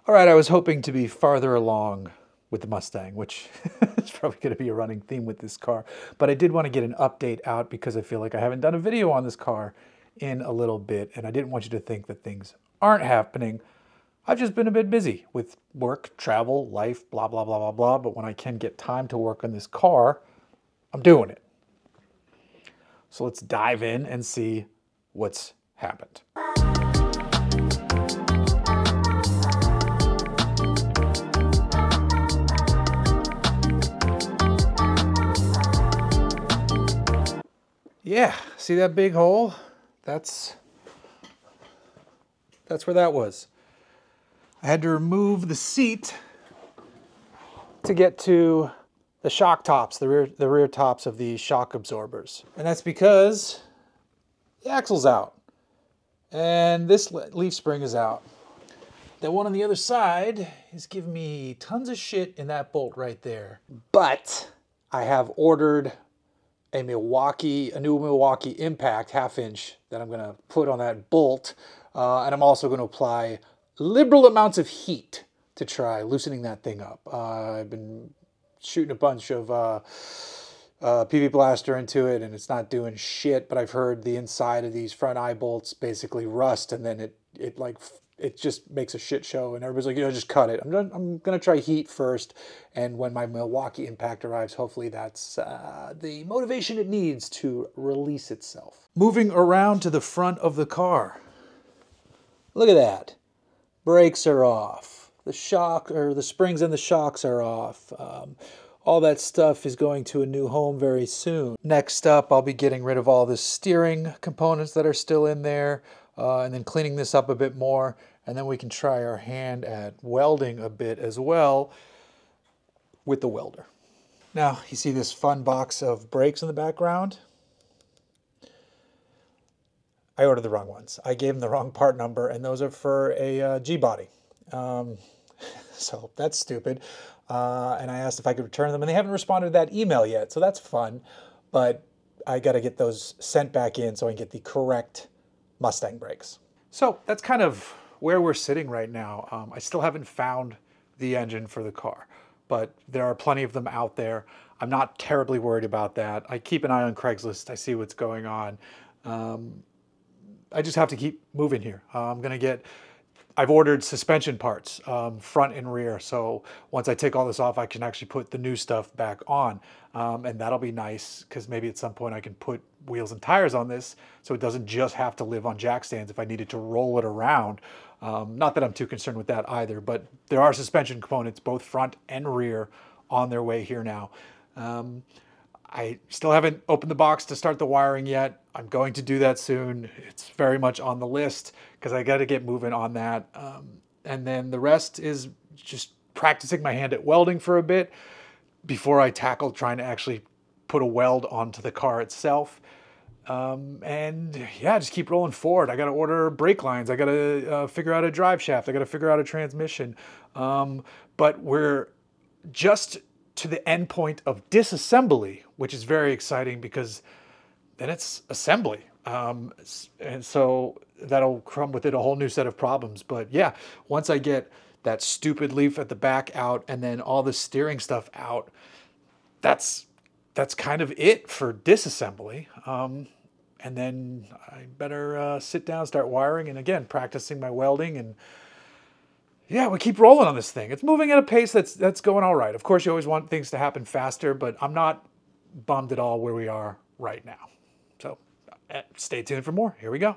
All right, I was hoping to be farther along with the Mustang, which is probably going to be a running theme with this car. But I did want to get an update out because I feel like I haven't done a video on this car in a little bit, and I didn't want you to think that things aren't happening. I've just been a bit busy with work, travel, life, blah, blah, blah, blah, blah. But when I can get time to work on this car, I'm doing it. So let's dive in and see what's happened. Yeah, see that big hole? That's where that was. I had to remove the seat to get to the shock tops, the rear tops of the shock absorbers. And that's because the axle's out. And this leaf spring is out. The one on the other side is giving me tons of shit in that bolt right there. But I have ordered a new Milwaukee Impact 1/2 inch that I'm gonna put on that bolt. And I'm also gonna apply liberal amounts of heat to try loosening that thing up. I've been shooting a bunch of PV Blaster into it and it's not doing shit, but I've heard the inside of these front eye bolts basically rust and then it just makes a shit show and everybody's like, just cut it. I'm gonna try heat first, and when my Milwaukee Impact arrives, hopefully that's the motivation it needs to release itself. Moving around to the front of the car. Look at that. Brakes are off. The springs and the shocks are off. All that stuff is going to a new home very soon. Next up, I'll be getting rid of all the steering components that are still in there, and then cleaning this up a bit more. And then we can try our hand at welding a bit as well with the welder. Now, you see this fun box of brakes in the background? I ordered the wrong ones. I gave them the wrong part number, and those are for a G-body. So that's stupid. And I asked if I could return them, and they haven't responded to that email yet, so that's fun. But I got to get those sent back in so I can get the correct Mustang brakes. So that's kind of where we're sitting right now. I still haven't found the engine for the car, but there are plenty of them out there. I'm not terribly worried about that. I keep an eye on Craigslist. I see what's going on. I just have to keep moving here. I've ordered suspension parts, front and rear. So once I take all this off, I can actually put the new stuff back on. And that'll be nice because maybe at some point I can put wheels and tires on this so it doesn't just have to live on jack stands if I needed to roll it around. Not that I'm too concerned with that either, but there are suspension components, both front and rear, on their way here now. I still haven't opened the box to start the wiring yet. I'm going to do that soon. It's very much on the list because I got to get moving on that. And then the rest is just practicing my hand at welding for a bit before I tackle trying to actually put a weld onto the car itself. And yeah, just keep rolling forward. I got to order brake lines. I got to figure out a drive shaft. I got to figure out a transmission. But we're just to the end point of disassembly, which is very exciting because then it's assembly. And so that'll come with it a whole new set of problems. But yeah, once I get that stupid leaf at the back out and then all the steering stuff out, that's kind of it for disassembly. And then I better sit down, start wiring, and again, practicing my welding. And yeah, we keep rolling on this thing. It's moving at a pace that's going all right. Of course, you always want things to happen faster, but I'm not bummed at all where we are right now. So stay tuned for more. Here we go.